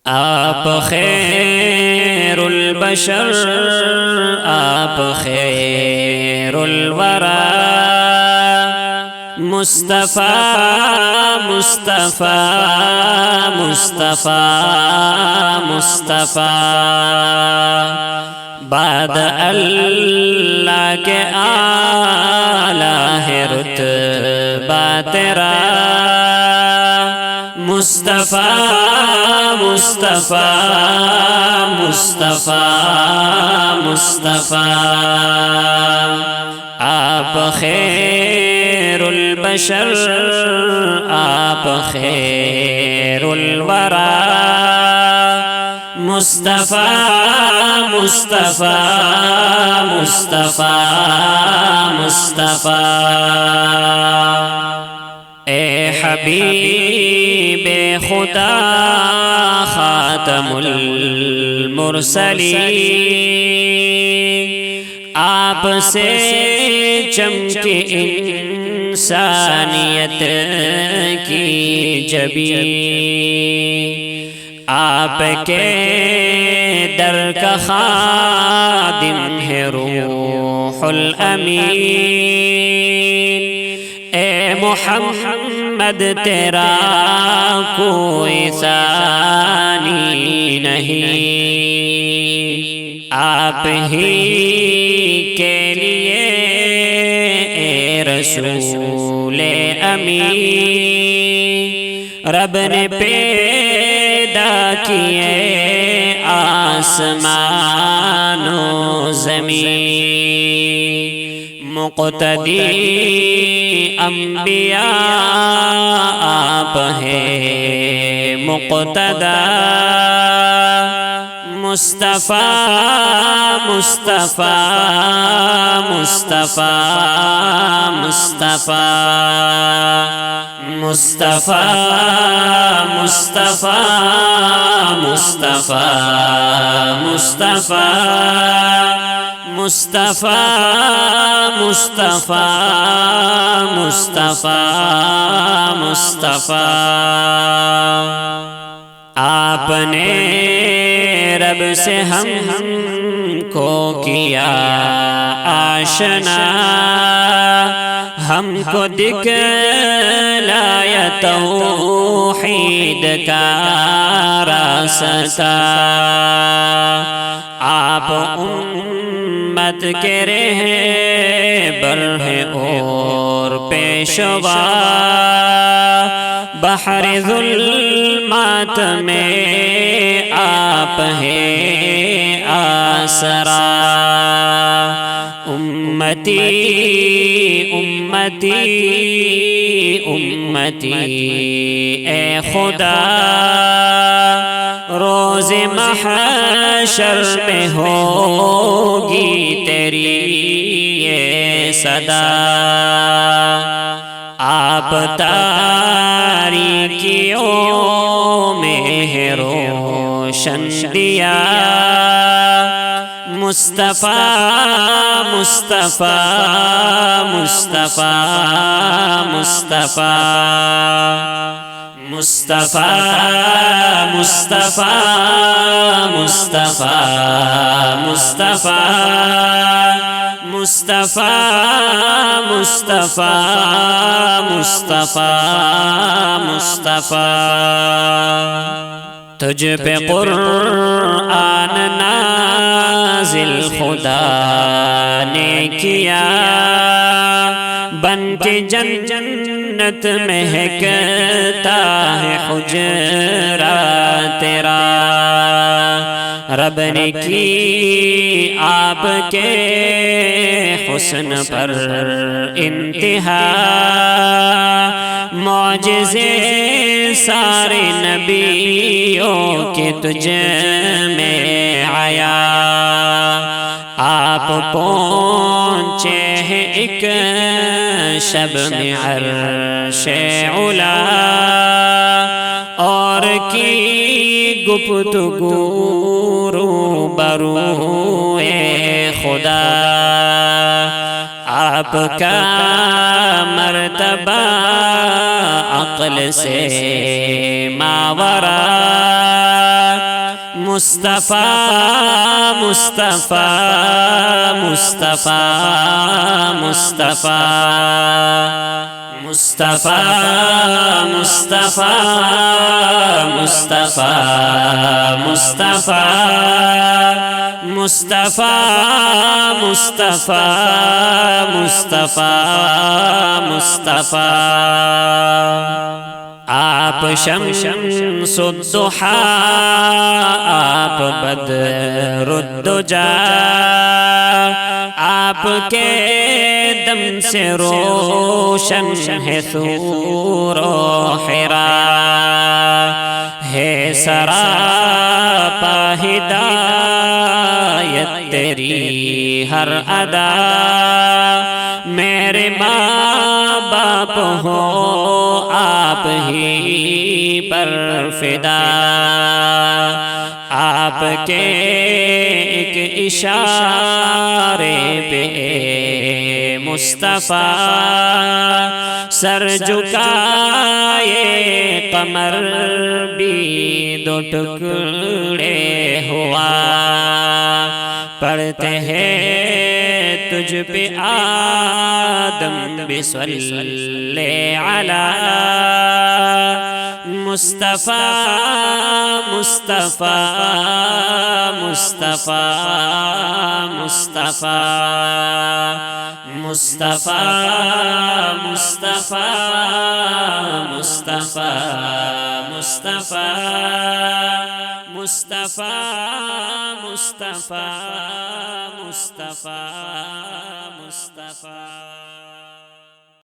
آپ خیر البشر، آپ خیر الورى، مصطفیٰ مصطفیٰ مصطفیٰ مصطفیٰ، بعد اللہ کے اعلیٰ ہے رتبہ تیرا، مصطفیٰ مصطفیٰ مصطفیٰ مصطفیٰ، آپ خیر البشر، آپ خیر الورى، مصطفیٰ مصطفیٰ مصطفیٰ مصطفیٰ، اے حبیب خدا خاتم المرسلین، آپ سے چمکے انسانیت کی جبین، آپ کے در کا خادم ہے روح الامین، اے محمد تیرا کوئی ثانی نہیں، آپ ہی کے لیے اے رسول امین، رب نے پیدا کیے آسمان و زمین، مقتدی انبیاء آپ ہیں مقتدی، مصطفیٰ مصطفیٰ مصطفیٰ مصطفیٰ مصطفیٰ مصطفیٰ مصطفیٰ مصطفیٰ مصطفیٰ مصطفیٰ مصطفیٰ مصطفیٰ، آپ نے رب سے ہم کو کیا آشنا، ہم کو دکھلایا توحید کا راستہ، آپ امت کے رہبر ہیں اور پیشوا، بحر ظلمات میں آپ ہیں آسرا، امتی امتی امتی اے خدا، روز محشر میں ہوگی تیری یہ صدا، آپ تاریکیوں میں روشن دیا، مصطفیٰ مصطفیٰ مصطفیٰ مصطفیٰ مصطفیٰ مصطفیٰ مصطفیٰ مصطفیٰ مصطفیٰ مصطفیٰ مصطفیٰ مصطفیٰ، تجھ پہ قرآن نازل خدا نے کیا، بن کے جنت مہکتا ہے حجرہ تیرا، رب نے کی آپ کے حسن پر انتہا، معجزے سارے نبیوں کے تجھ میں آیا، آپ پہنچے ہیں ایک شب میں عرش علا، اور کی گفتگو روبرو اے خدا، آپ کا مرتبہ عقل سے ماورا، مصطفیٰ مصطفیٰ مصطفیٰ مصطفیٰ مصطفیٰ مصطفیٰ مصطفیٰ مصطفیٰ مصطفیٰ مصطفیٰ مصطفیٰ مصطفیٰ آپ شمس الضحیٰ آپ بدر الدجا آپ کے دم سے روشن ہے ثور و حرا ہے سراپا ہدایت تیری ہر ادا میرے ماں باپ ہو آپ ہی پر فدا آپ کے ایک اشارے پہ مصطفیٰ سر جھکائے قمر بھی دو ٹکڑے ہوا پڑھتے ہیں تجھ پہ آدم بھی صلی علی مصطفیٰ مصطفیٰ مصطفیٰ مصطفیٰ مصطفیٰ مصطفیٰ مصطفیٰ مصطفیٰ مصطفیٰ مصطفیٰ مصطفیٰ مصطفیٰ